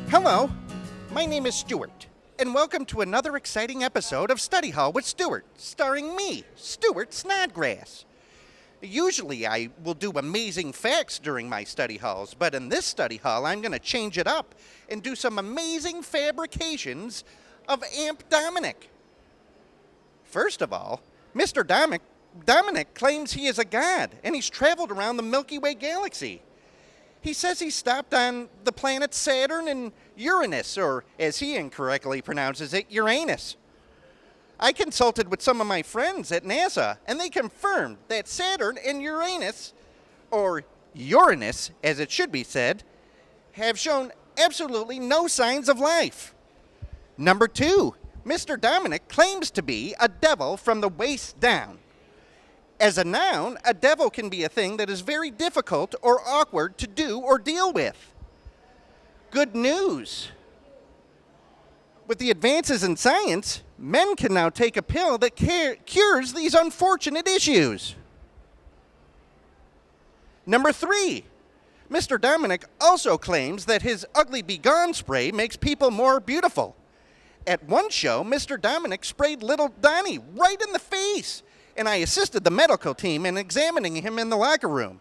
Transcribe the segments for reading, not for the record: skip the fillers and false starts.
Hello, my name is Stuart, and welcome to another exciting episode of Study Hall with Stuart, starring me, Stuart Snodgrass. Usually I will do amazing facts during my study halls, but in this study hall I'm going to change it up and do some amazing fabrications of Amp Dominic. First of all, Mr. Dominic claims he is a god, and he's traveled around the Milky Way galaxy. He says he stopped on the planets Saturn and Uranus, or as he incorrectly pronounces it, Uranus. I consulted with some of my friends at NASA, and they confirmed that Saturn and Uranus, or Uranus as it should be said, have shown absolutely no signs of life. Number 2, Mr. Dominic claims to be a devil from the waist down. As a noun, a devil can be a thing that is very difficult or awkward to do or deal with. Good news. With the advances in science, men can now take a pill that cures these unfortunate issues. Number 3, Mr. Dominic also claims that his Ugly Be Gone spray makes people more beautiful. At one show, Mr. Dominic sprayed little Donnie right in the face, and I assisted the medical team in examining him in the locker room.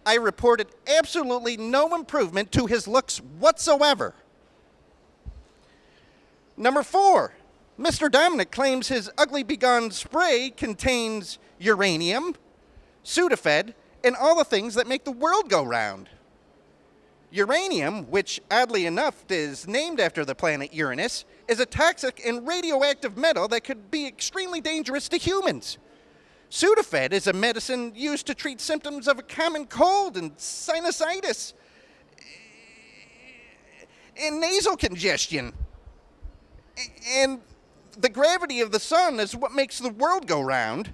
I reported absolutely no improvement to his looks whatsoever. Number 4, Mr. Dominic claims his Ugly Be Gone spray contains uranium, Sudafed, and all the things that make the world go round. Uranium, which oddly enough is named after the planet Uranus, is a toxic and radioactive metal that could be extremely dangerous to humans. Sudafed is a medicine used to treat symptoms of a common cold and sinusitis and nasal congestion. And the gravity of the sun is what makes the world go round.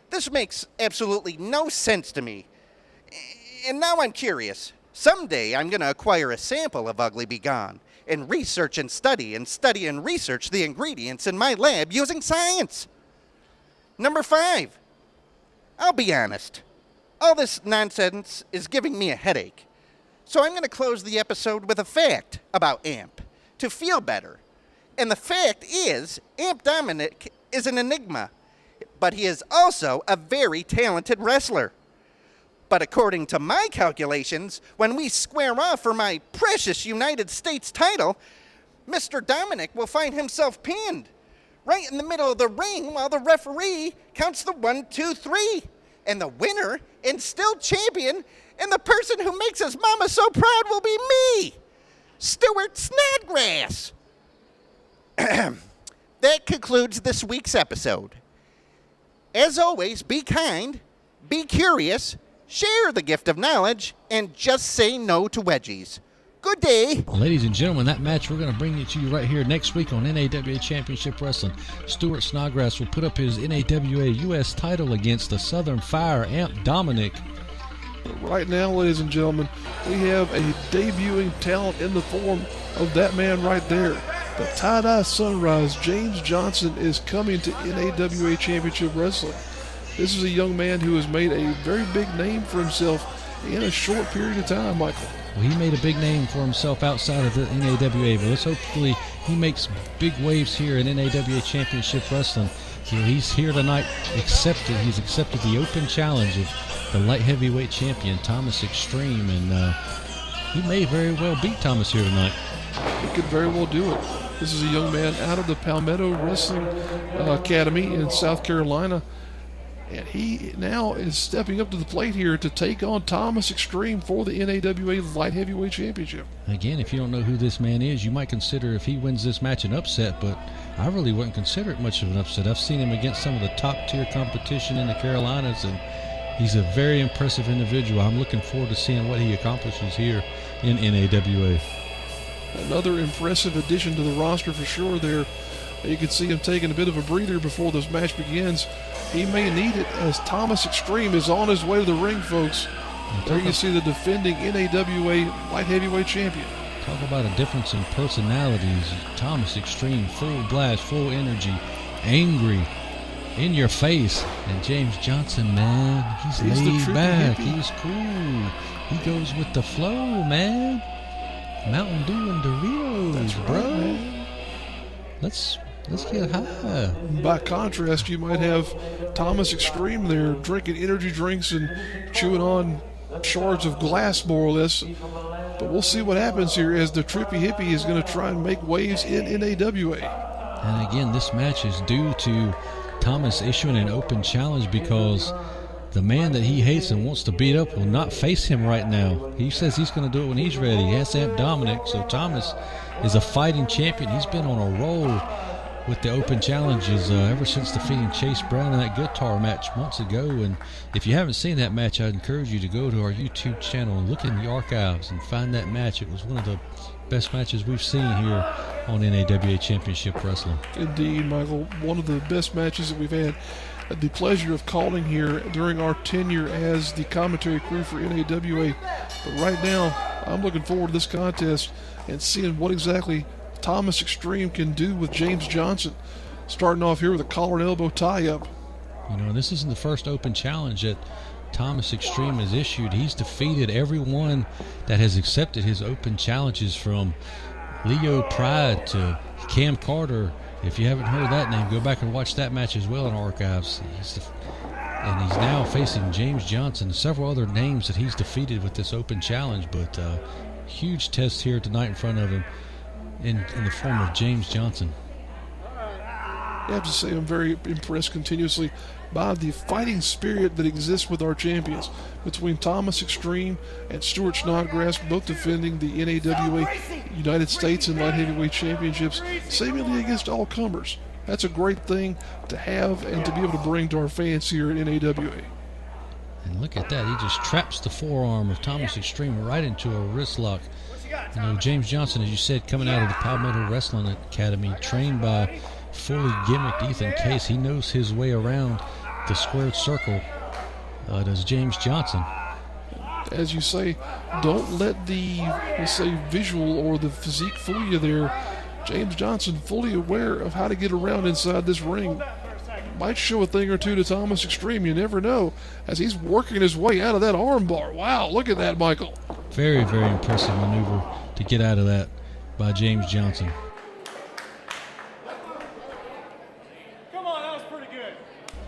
This makes absolutely no sense to me. And now I'm curious. Someday I'm going to acquire a sample of Ugly Be Gone and research and study and research the ingredients in my lab using science. Number 5. I'll be honest, all this nonsense is giving me a headache. So I'm going to close the episode with a fact about Amp to feel better. And the fact is, Amp Dominic is an enigma, but he is also a very talented wrestler. But according to my calculations, when we square off for my precious United States title, Mr. Dominic will find himself pinned right in the middle of the ring while the referee counts the 1, 2, 3. And the winner and still champion and the person who makes his mama so proud will be me, Stuart Snodgrass. That concludes this week's episode. As always, be kind, be curious, share the gift of knowledge, and just say no to wedgies. Good day. Ladies and gentlemen, that match we're going to bring it to you right here next week on NAWA Championship Wrestling. Stuart Snodgrass will put up his NAWA U.S. title against the Southern Fire, Amp Dominic. Right now, ladies and gentlemen, we have a debuting talent in the form of that man right there. The tie-dye sunrise, James Johnson, is coming to NAWA Championship Wrestling. This is a young man who has made a very big name for himself in a short period of time, Michael. Well, he made a big name for himself outside of the NAWA, but let's hopefully he makes big waves here in NAWA Championship Wrestling. So he's here tonight, he's accepted the open challenge of the light heavyweight champion, Thomas Extreme, and he may very well beat Thomas here tonight. He could very well do it. This is a young man out of the Palmetto Wrestling Academy in South Carolina. And he now is stepping up to the plate here to take on Thomas Extreme for the NAWA Light Heavyweight Championship. Again, if you don't know who this man is, you might consider if he wins this match an upset, but I really wouldn't consider it much of an upset. I've seen him against some of the top-tier competition in the Carolinas, and he's a very impressive individual. I'm looking forward to seeing what he accomplishes here in NAWA. Another impressive addition to the roster for sure there. You can see him taking a bit of a breather before this match begins. He may need it as Thomas Extreme is on his way to the ring, folks. There you see the defending NAWA Light Heavyweight Champion. Talk about a difference in personalities. Thomas Extreme, full blast, full energy, angry, in your face. And James Johnson, man, he's laid back. He's cool. He goes with the flow, man. Mountain Dew and Doritos, That's right, bro. man. Let's get high. By contrast, you might have Thomas Extreme there drinking energy drinks and chewing on shards of glass, more or less. But we'll see what happens here as the Trippy Hippie is going to try and make waves in NAWA. And again, this match is due to Thomas issuing an open challenge because the man that he hates and wants to beat up will not face him right now. He says he's going to do it when he's ready. He has to have Dominic, so Thomas is a fighting champion. He's been on a roll with the open challenges ever since defeating Chase Brown in that guitar match months ago. And if you haven't seen that match, I'd encourage you to go to our YouTube channel and look in the archives and find that match. It was one of the best matches we've seen here on NAWA Championship Wrestling. Indeed, Michael, one of the best matches that we've had the pleasure of calling here during our tenure as the commentary crew for NAWA. But right now, I'm looking forward to this contest and seeing what exactly Thomas Extreme can do with James Johnson. Starting off here with a collar and elbow tie-up. You know, this isn't the first open challenge that Thomas Extreme has issued. He's defeated everyone that has accepted his open challenges, from Leo Pride to Cam Carter. If you haven't heard that name, go back and watch that match as well in archives. And he's now facing James Johnson and several other names that he's defeated with this open challenge. But huge test here tonight in front of him in the form of James Johnson. I have to say I'm very impressed continuously by the fighting spirit that exists with our champions, between Thomas Extreme and Stuart Snodgrass, both defending the NAWA United States and Light Heavyweight Championships, seemingly against all comers. That's a great thing to have and to be able to bring to our fans here at NAWA. And look at that. He just traps the forearm of Thomas Extreme right into a wrist lock. You know, James Johnson, as you said, coming out of the Palmetto Wrestling Academy, trained by fully gimmicked Ethan Case. He knows his way around the squared circle. Does James Johnson. As you say, don't let the, let's say, visual or the physique fool you there. James Johnson, fully aware of how to get around inside this ring, might show a thing or two to Thomas Extreme. You never know, as he's working his way out of that armbar. Wow, look at that, Michael. Very, very impressive maneuver to get out of that by James Johnson.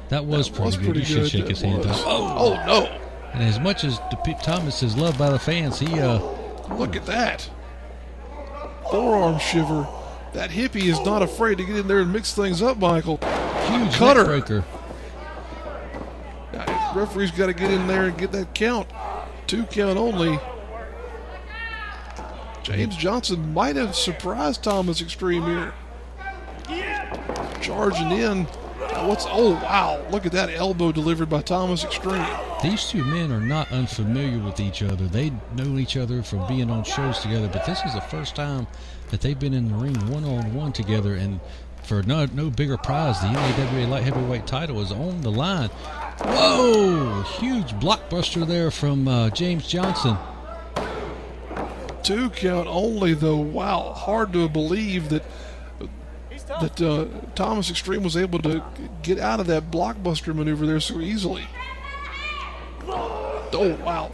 That was pretty good. You should shake his hand up. Oh, no. And as much as Thomas is loved by the fans, he look at that. Forearm shiver. That hippie is not afraid to get in there and mix things up, Michael. huge cutter. neck breaker. Now, referee's got to get in there and get that count. 2 count only. James Johnson might have surprised Thomas Extreme here. Charging in. Oh, wow. Look at that elbow delivered by Thomas Extreme. These two men are not unfamiliar with each other. They know each other from being on shows together, but this is the first time that they've been in the ring one-on-one together, and for no bigger prize, the NAWA Light Heavyweight title is on the line. Whoa! Huge blockbuster there from James Johnson. 2 count only, though. Wow, hard to believe that Thomas Extreme was able to get out of that blockbuster maneuver there so easily. Oh, wow.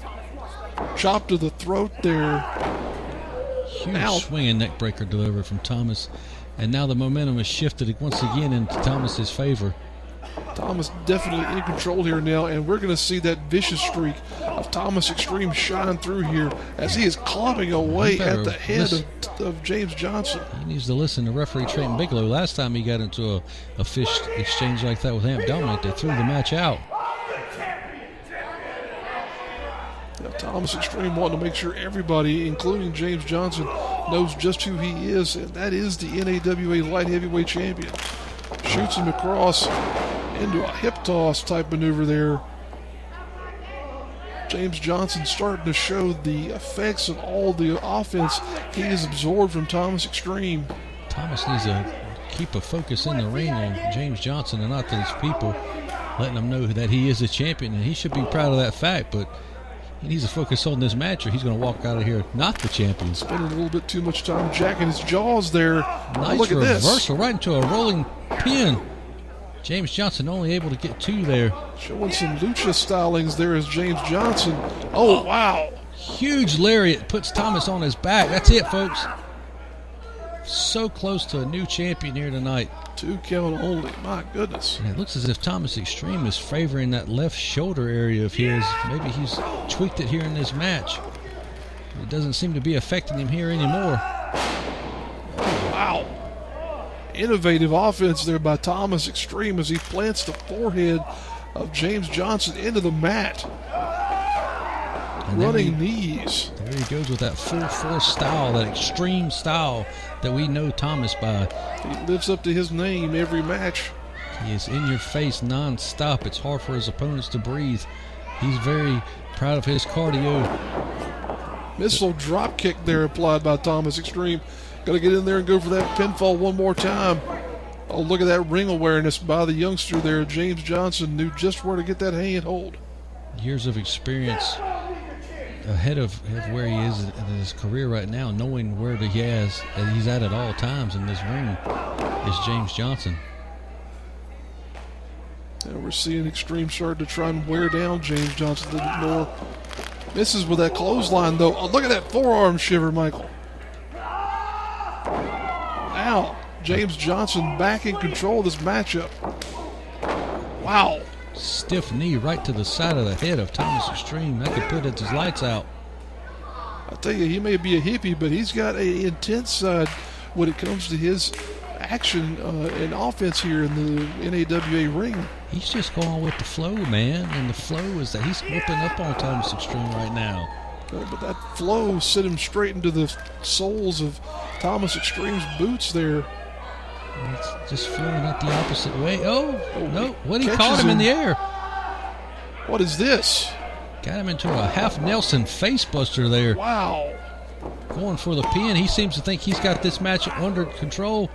Chop to the throat there. Huge swinging neck breaker delivered from Thomas. And now the momentum has shifted once again into Thomas's favor. Thomas definitely in control here now, and we're going to see that vicious streak of Thomas Extreme shine through here as he is clopping away at the head of James Johnson. He needs to listen to referee Trenton Bigelow. Last time he got into a fist exchange like that with Amp Dominic, they threw the match out. Now, Thomas Extreme wanting to make sure everybody, including James Johnson, knows just who he is, and that is the NAWA Light Heavyweight Champion. Shoots him across into a hip toss type maneuver there. James Johnson starting to show the effects of all the offense he has absorbed from Thomas Extreme. Thomas needs to keep a focus in the ring on James Johnson and not these people, letting them know that he is a champion, and he should be proud of that fact, but he needs to focus on this match or he's going to walk out of here not the champion. Spending a little bit too much time jacking his jaws there. Nice look at this. Reversal right into a rolling pin. James Johnson only able to get 2 there. Showing some lucha stylings there is James Johnson. Oh, wow. Huge lariat puts Thomas on his back. That's it, folks. So close to a new champion here tonight. 2 count only. My goodness. And it looks as if Thomas Extreme is favoring that left shoulder area of his. Maybe he's tweaked it here in this match. It doesn't seem to be affecting him here anymore. Wow. Innovative offense there by Thomas Extreme as he plants the forehead of James Johnson into the mat. And running knees. There he goes with that full force style, that extreme style that we know Thomas by. He lives up to his name every match. He is in your face non-stop. It's hard for his opponents to breathe. He's very proud of his cardio. Missile drop kick there applied by Thomas Extreme. Got to get in there and go for that pinfall one more time. Oh, look at that ring awareness by the youngster there. James Johnson knew just where to get that handhold. Years of experience ahead of where he is in his career right now, knowing where he's at all times in this ring, is James Johnson. Now we're seeing Extreme start to try and wear down James Johnson a little bit more. Misses with that clothesline, though. Oh, look at that forearm shiver, Michael. Now, James Johnson back in control of this matchup. Wow. Stiff knee right to the side of the head of Thomas Extreme. That could put his lights out. I tell you, he may be a hippie, but he's got an intense side when it comes to his action and offense here in the NAWA ring. He's just going with the flow, man. And the flow is that he's whipping up on Thomas Extreme right now. But that flow sent him straight into the soles of Thomas Extreme's boots there. It's just flowing up the opposite way. Oh no. What, he catches caught him in the air. What is this? Got him into a half Nelson face buster there. Wow. Going for the pin. He seems to think he's got this match under control.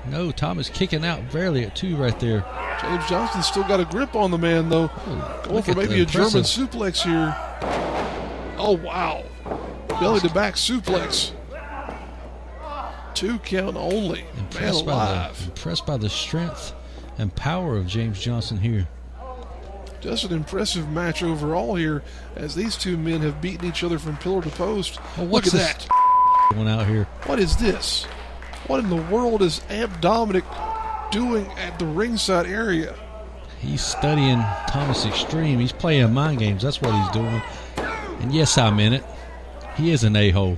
No, Thomas kicking out barely at 2 right there. James Johnson's still got a grip on the man, though. Going for maybe a German suplex here. Oh, wow. Belly to back suplex. 2 count only. Impressed by the strength and power of James Johnson here. Just an impressive match overall here as these two men have beaten each other from pillar to post. Oh, look at that. One out here. What is this? What in the world is Amp Dominic doing at the ringside area? He's studying Thomas Extreme. He's playing mind games. That's what he's doing. And yes, I'm in it. He is an a-hole.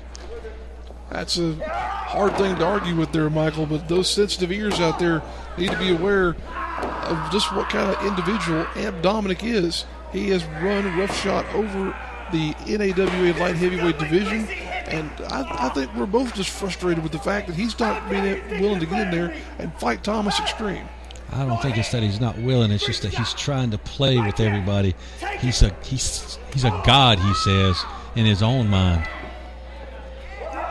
That's a hard thing to argue with there, Michael, but those sensitive ears out there need to be aware of just what kind of individual Amp Dominic is. He has run roughshod over the NAWA light heavyweight division, and I think we're both just frustrated with the fact that he's not being willing to get in there and fight Thomas Extreme. I don't think it's that he's not willing. It's just that he's trying to play with everybody. He's a god, he says, in his own mind.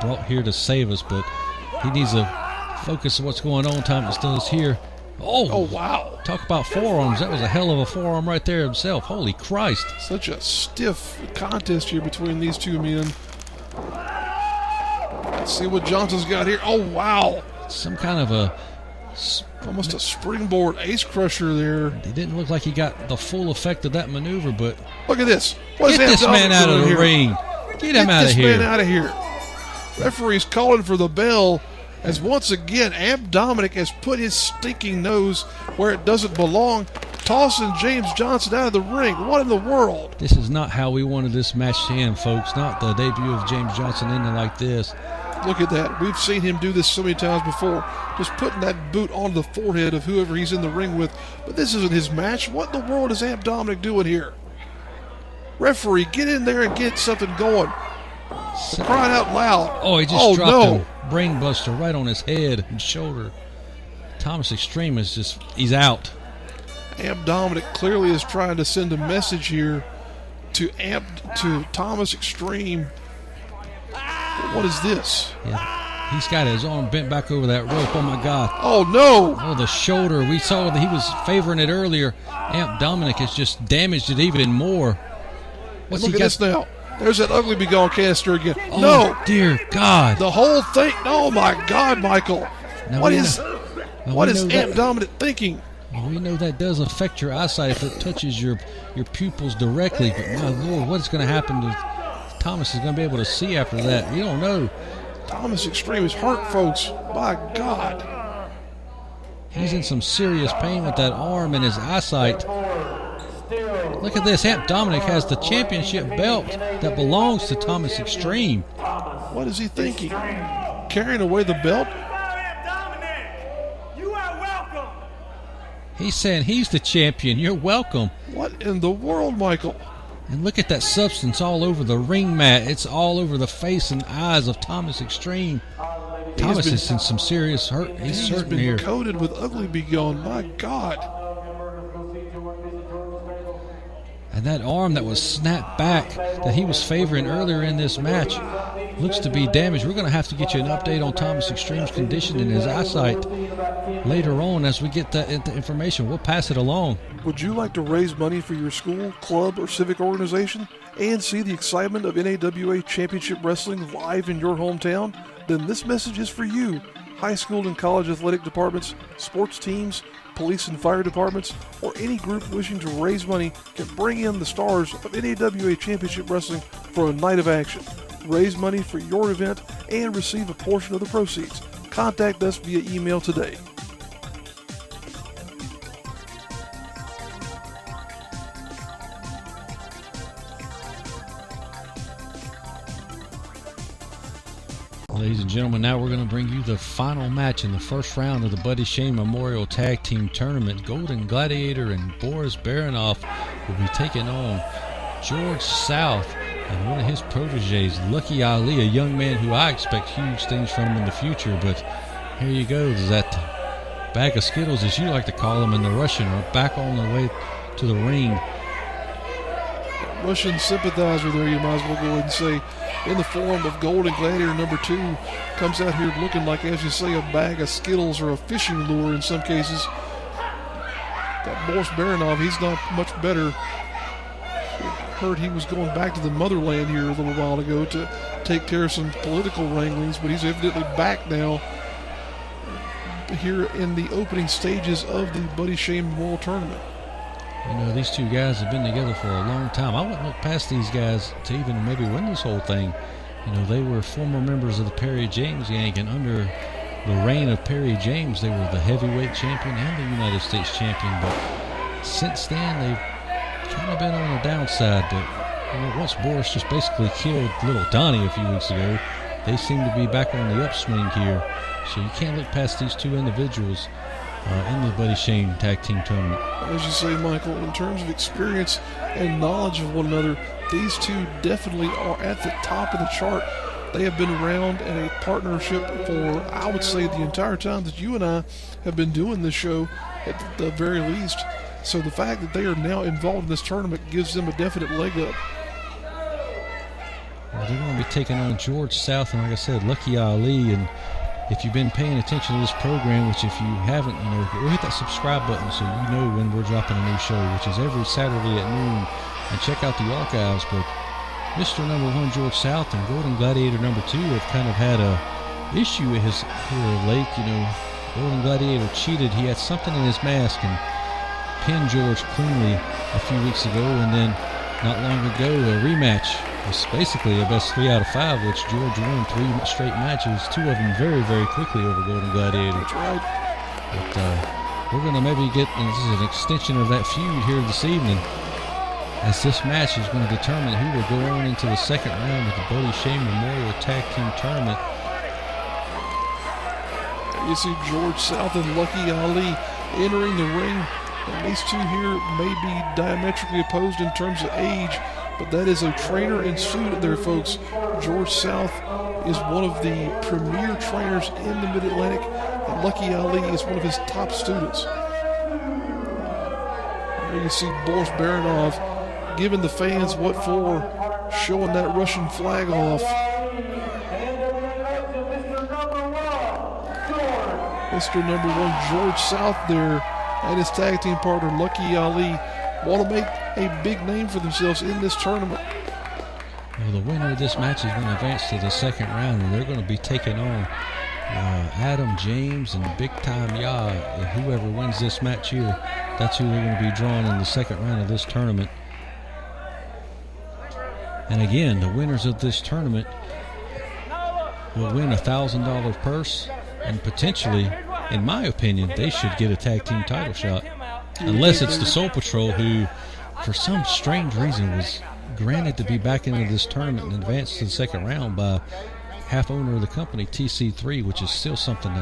Brought here to save us, but he needs to focus on what's going on. Thomas does here. Oh, wow. Talk about forearms. That was a hell of a forearm right there himself. Holy Christ. Such a stiff contest here between these two men. Let's see what Johnson's got here. Oh, wow. Some kind of almost a springboard ace crusher there. It didn't look like he got the full effect of that maneuver, but look at this. Get this man out of the ring. Get him out of here. Get this man out of here. Referee's calling for the bell as once again Amp Dominic has put his stinking nose where it doesn't belong, tossing James Johnson out of the ring. What in the world? This is not how we wanted this match to end, folks. Not the debut of James Johnson ending like this. Look at that. We've seen him do this so many times before. Just putting that boot on the forehead of whoever he's in the ring with. But this isn't his match. What in the world is Amp Dominic doing here? Referee, get in there and get something going. Crying out loud. Oh, he just dropped him. Brain buster right on his head and shoulder. Thomas Extreme is he's out. Amp Dominic clearly is trying to send a message here to Thomas Extreme. What is this? Yeah, he's got his arm bent back over that rope. Oh, my God. Oh, no. Oh, the shoulder. We saw that he was favoring it earlier. Amp Dominic has just damaged it even more. What's he got? Look at this now. There's that ugly begone canister again. Oh, no. Dear God. The whole thing. Oh, my God, Michael. What is Amp Dominic thinking? Well, we know that does affect your eyesight if it touches your pupils directly. But, my Lord, what is going to happen to Thomas is going to be able to see after that. You don't know. Thomas Extreme is hurt, folks. My God. He's in some serious pain with that arm and his eyesight. Look at this. Hamp Dominic has the championship belt that belongs to Thomas Extreme. What is he thinking? Carrying away the belt? He's saying he's the champion. You're welcome. What in the world, Michael? And look at that substance all over the ring mat. It's all over the face and eyes of Thomas Extreme. Thomas is in some serious hurt. He's hurting here. Coated with ugly be gone. My God. And that arm that was snapped back that he was favoring earlier in this match looks to be damaged. We're going to have to get you an update on Thomas Extreme's condition and his eyesight later on as we get that information. We'll pass it along. Would you like to raise money for your school, club, or civic organization and see the excitement of NAWA Championship Wrestling live in your hometown? Then this message is for you. High school and college athletic departments, sports teams, police and fire departments, or any group wishing to raise money can bring in the stars of NAWA Championship Wrestling for a night of action. Raise money for your event and receive a portion of the proceeds. Contact us via email today. Ladies and gentlemen, now we're going to bring you the final match in the first round of the Buddy Shane Memorial Tag Team Tournament. Golden Gladiator and Boris Baranov will be taking on George South and one of his proteges, Lucky Ali, a young man who I expect huge things from in the future. But here you go, that bag of Skittles, as you like to call them, and the Russian are back on the way to the ring. Russian sympathizer there, you might as well go ahead and say, in the form of Golden Gladiator number 2, comes out here looking like, as you say, a bag of Skittles or a fishing lure in some cases. That Boris Baranov, he's not much better. Heard he was going back to the motherland here a little while ago to take care of some political wranglings, but he's evidently back now here in the opening stages of the Buddy Shane Memorial Tournament. You know, these two guys have been together for a long time. I wouldn't look past these guys to even maybe win this whole thing. You know, they were former members of the Perry James Gang, and under the reign of Perry James, they were the heavyweight champion and the United States champion. But since then, they've kind of been on the downside. But you know, once Boris just basically killed little Donnie a few weeks ago, they seem to be back on the upswing here. So you can't look past these two individuals in the Buddy Shane Tag Team Tournament. As you say, Michael, in terms of experience and knowledge of one another, these two definitely are at the top of the chart. They have been around in a partnership for, I would say, the entire time that you and I have been doing this show, at the very least. So the fact that they are now involved in this tournament gives them a definite leg up. Well, they're going to be taking on George South and, like I said, Lucky Ali. And if you've been paying attention to this program, which if you haven't, you know, go hit that subscribe button so you know when we're dropping a new show, which is every Saturday at noon, and check out the archives. But Mr. Number 1 George South and Golden Gladiator number 2 have kind of had a issue with his here of late. You know, Golden Gladiator cheated. He had something in his mask and pinned George cleanly a few weeks ago, and then not long ago a rematch. It's basically a best 3 out of 5, which George won 3 straight matches, 2 of them very, very quickly over Golden Gladiator. That's right. But we're going to maybe get, and this is an extension of that feud here this evening, as this match is going to determine who will go on into the second round of the Buddy Shane Memorial Tag Team Tournament. You see George South and Lucky Ali entering the ring. And these two here may be diametrically opposed in terms of age, but that is a trainer and student there, folks. George South is one of the premier trainers in the Mid-Atlantic, and Lucky Ali is one of his top students. There you see Boris Baranov giving the fans what for, showing that Russian flag off. Mr. Number 1 George South there and his tag team partner Lucky Ali want to make a big name for themselves in this tournament. Well, the winner of this match is going to advance to the second round, and they're going to be taking on Adam James and Big Time Ya. And whoever wins this match here, that's who they're going to be drawing in the second round of this tournament. And again, the winners of this tournament will win a $1,000 purse, and potentially, in my opinion, they should get a tag team title shot. Unless it's the Soul Patrol, who, for some strange reason, was granted to be back into this tournament and advanced to the second round by half owner of the company, TC3, which is still something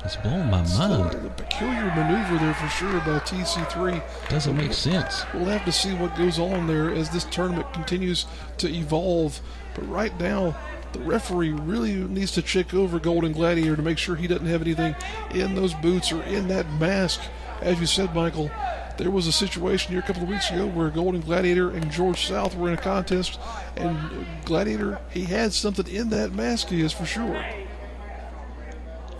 that's blown my mind. A peculiar maneuver there for sure by TC3. Doesn't make sense. We'll have to see what goes on there as this tournament continues to evolve. But right now, the referee really needs to check over Golden Gladiator to make sure he doesn't have anything in those boots or in that mask. As you said, Michael, there was a situation here a couple of weeks ago where Golden Gladiator and George South were in a contest, and Gladiator, he had something in that mask, he is for sure.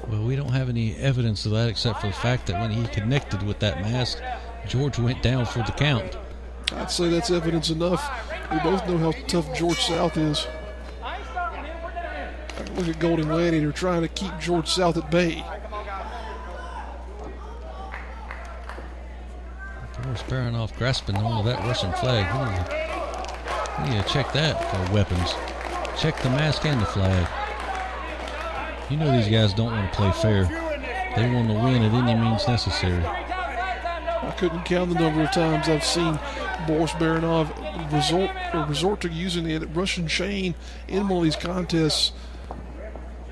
Well, we don't have any evidence of that except for the fact that when he connected with that mask, George went down for the count. I'd say that's evidence enough. We both know how tough George South is. Look at Golden Gladiator trying to keep George South at bay. Boris Baronoff grasping onto that Russian flag. We need to check that for weapons. Check the mask and the flag. You know these guys don't want to play fair. They want to win at any means necessary. I couldn't count the number of times I've seen Boris Baronoff resort to using the Russian chain in one of these contests.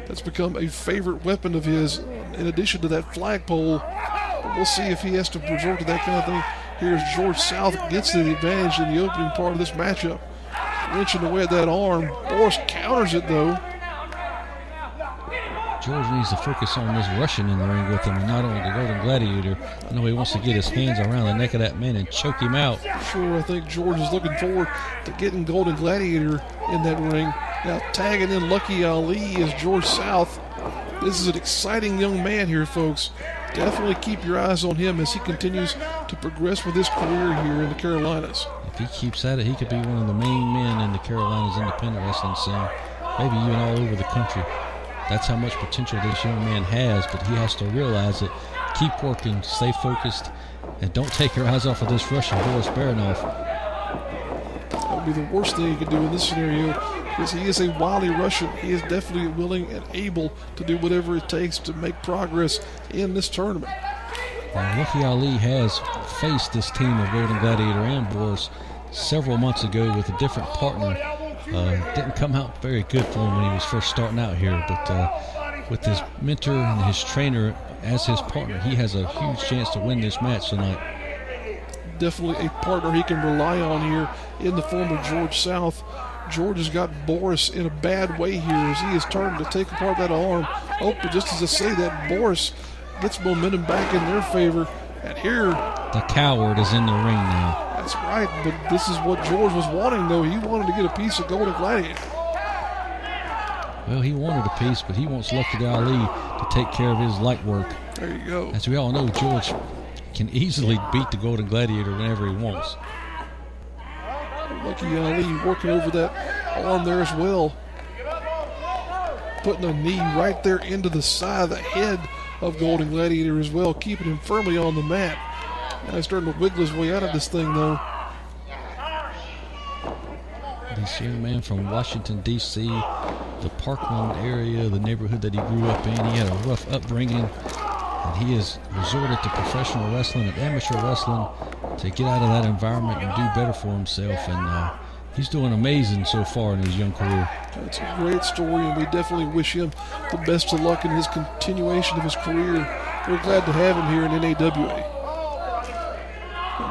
That's become a favorite weapon of his, in addition to that flagpole. We'll see if he has to resort to that kind of thing. Here's George South gets the advantage in the opening part of this matchup. Wrenching away at that arm. Boris counters it, though. George needs to focus on this Russian in the ring with him, and not only the Golden Gladiator. I know he wants to get his hands around the neck of that man and choke him out. Sure, I think George is looking forward to getting Golden Gladiator in that ring. Now tagging in Lucky Ali is George South. This is an exciting young man here, folks. Definitely keep your eyes on him as he continues to progress with his career here in the Carolinas. If he keeps at it, he could be one of the main men in the Carolinas independent wrestling scene, maybe even all over the country. That's how much potential this young man has, but he has to realize it. Keep working, stay focused, and don't take your eyes off of this Russian Boris Baronoff. That would be the worst thing he could do in this scenario, because he is a wily Russian. He is definitely willing and able to do whatever it takes to make progress in this tournament. Now, Lucky Ali has faced this team of Golden Gladiator and Boris several months ago with a different partner. Didn't come out very good for him when he was first starting out here, but with his mentor and his trainer as his partner, he has a huge chance to win this match tonight. Definitely a partner he can rely on here in the form of George South. George has got Boris in a bad way here as he is turning to take apart that arm. Oh, but just as I say that, Boris gets momentum back in their favor. And here, the coward is in the ring now. That's right, but this is what George was wanting, though. He wanted to get a piece of Golden Gladiator. Well, he wanted a piece, but he wants Lucky Ali to take care of his light work. There you go. As we all know, George can easily beat the Golden Gladiator whenever he wants. Lucky Ali working over that arm there as well. Putting a knee right there into the side of the head of Golden Gladiator as well, keeping him firmly on the mat. Now he's starting to wiggle his way out of this thing, though. This young man from Washington, D.C., the Parkland area, the neighborhood that he grew up in, he had a rough upbringing, and he has resorted to professional wrestling and amateur wrestling to get out of that environment and do better for himself, and he's doing amazing so far in his young career. It's a great story, and we definitely wish him the best of luck in his continuation of his career. We're glad to have him here in NAWA.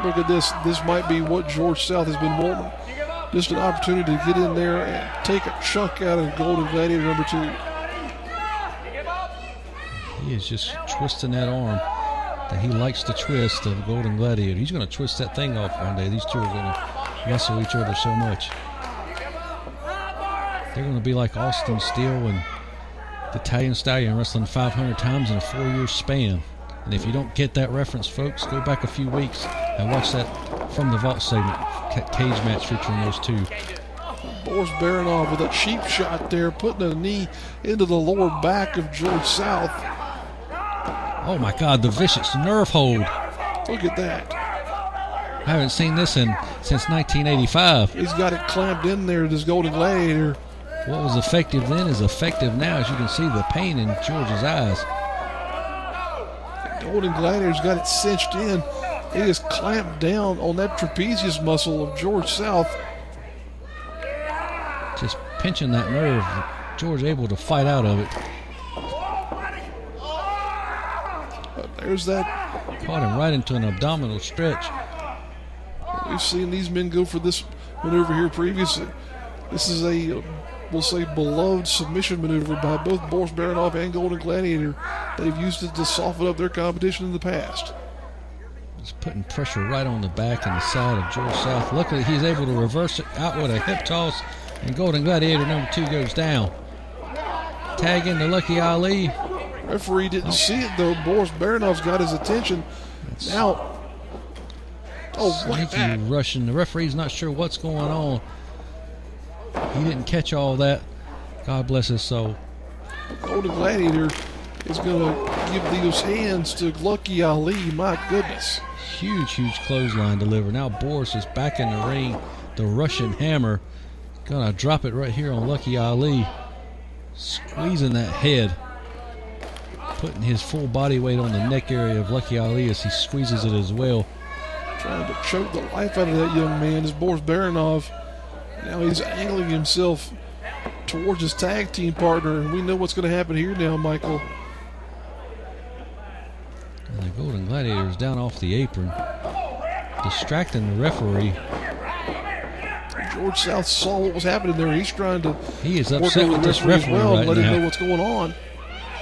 Look at this. This might be what George South has been wanting. Just an opportunity to get in there and take a chunk out of Golden Gladiator number 2. He is just twisting that arm that he likes to twist of Golden Gladiator. He's going to twist that thing off one day. These two are going to wrestle each other so much. They're going to be like Austin Steele and the Italian Stallion wrestling 500 times in a 4-year span. And if you don't get that reference, folks, go back a few weeks and watch that From the Vault segment, cage match featuring those two. Boris Baronoff with a cheap shot there, putting a knee into the lower back of George South. Oh my God, the vicious nerve hold. Look at that. I haven't seen this since 1985. He's got it clamped in there, this Golden Gladiator. What was effective then is effective now, as you can see the pain in George's eyes. The Golden Gladiator's got it cinched in. He is clamped down on that trapezius muscle of George South. Just pinching that nerve. George able to fight out of it. There's that. Caught him right into an abdominal stretch. We've seen these men go for this maneuver here previously. This is a, we'll say, beloved submission maneuver by both Boris Baranov and Golden Gladiator. They've used it to soften up their competition in the past. Just putting pressure right on the back and the side of George South. Luckily, he's able to reverse it out with a hip toss, and Golden Gladiator number 2 goes down. Tag into Lucky Ali. Referee didn't see it, though. Boris Baranov's got his attention. Now, look at that. Russian. The referee's not sure what's going on. He didn't catch all that. God bless his soul. Golden Gladiator is going to give those hands to Lucky Ali. My goodness. Huge clothesline delivered. Now Boris is back in the ring. The Russian hammer. Gonna drop it right here on Lucky Ali. Squeezing that head. Putting his full body weight on the neck area of Lucky Ali as he squeezes it as well. Trying to choke the life out of that young man is Boris Baranov. Now he's angling himself towards his tag team partner, and we know what's going to happen here now, Michael. And the Golden Gladiator is down off the apron, distracting the referee. George South saw what was happening there. He's trying to He is upset with this referee well, right let him know now. what's going on.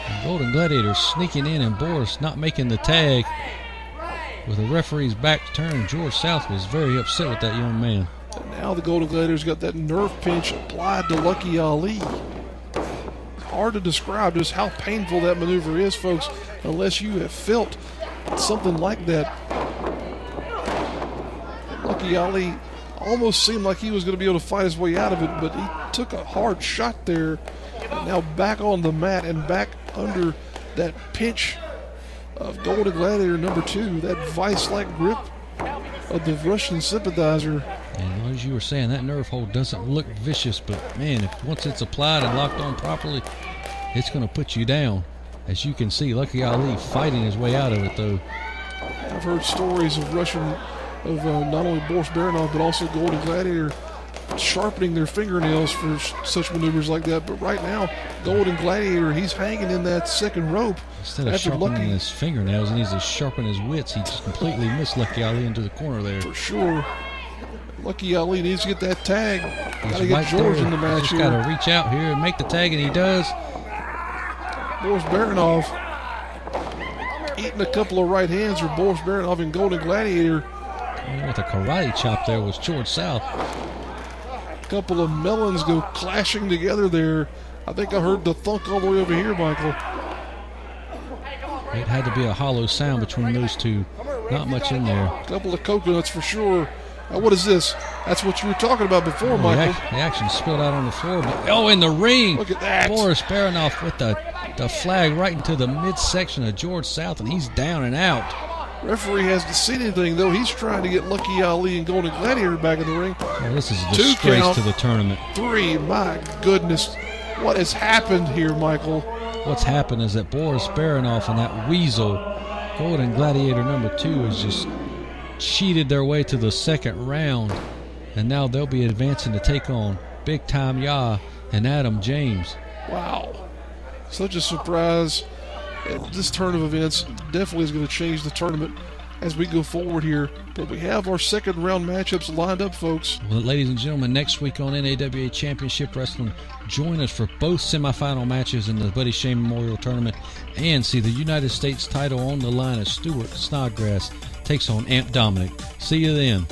And Golden Gladiator sneaking in, and Boris not making the tag. With the referee's back turned, George South was very upset with that young man. And now the Golden Gladiator's got that nerve pinch applied to Lucky Ali. It's hard to describe just how painful that maneuver is, folks, unless you have felt something like that. Lucky Ali almost seemed like he was going to be able to fight his way out of it, but he took a hard shot there. And now back on the mat and back under that pinch of Golden Gladiator number 2, that vice-like grip of the Russian sympathizer. And as you were saying, that nerve hold doesn't look vicious, but man, if once it's applied and locked on properly, it's going to put you down. As you can see, Lucky Ali fighting his way out of it, though. I've heard stories of not only Boris Baranov, but also Golden Gladiator sharpening their fingernails for such maneuvers like that. But right now, Golden Gladiator, he's hanging in that second rope. Instead of sharpening his fingernails, he needs to sharpen his wits. He just completely missed Lucky Ali into the corner there. For sure. Lucky Ali needs to get that tag. Got to get right George there. in the match He's here. got to reach out here and make the tag, and he does. Boris Baranov eating a couple of right hands for Boris Baranov and Golden Gladiator. With a karate chop there was George South. A couple of melons go clashing together there. I think I heard the thunk all the way over here, Michael. It had to be a hollow sound between those two. Not much in there. A couple of coconuts for sure. Now, what is this? That's what you were talking about before, Michael. The action spilled out on the floor. But, in the ring. Look at that. Boris Baranov with the flag right into the midsection of George South, and he's down and out. Referee hasn't seen anything, though. He's trying to get Lucky Ali and Golden Gladiator back in the ring. Well, this is a 2 disgrace count, to the tournament. 3. My goodness. What has happened here, Michael? What's happened is that Boris Baranov and that weasel, Golden Gladiator number 2, has just cheated their way to the second round. And now they'll be advancing to take on Big Time Ya and Adam James. Wow. Such a surprise. And this turn of events definitely is going to change the tournament as we go forward here. But we have our second round matchups lined up, folks. Well, ladies and gentlemen, next week on NAWA Championship Wrestling, join us for both semifinal matches in the Buddy Shane Memorial Tournament and see the United States title on the line as Stuart Snodgrass takes on Amp Dominic. See you then.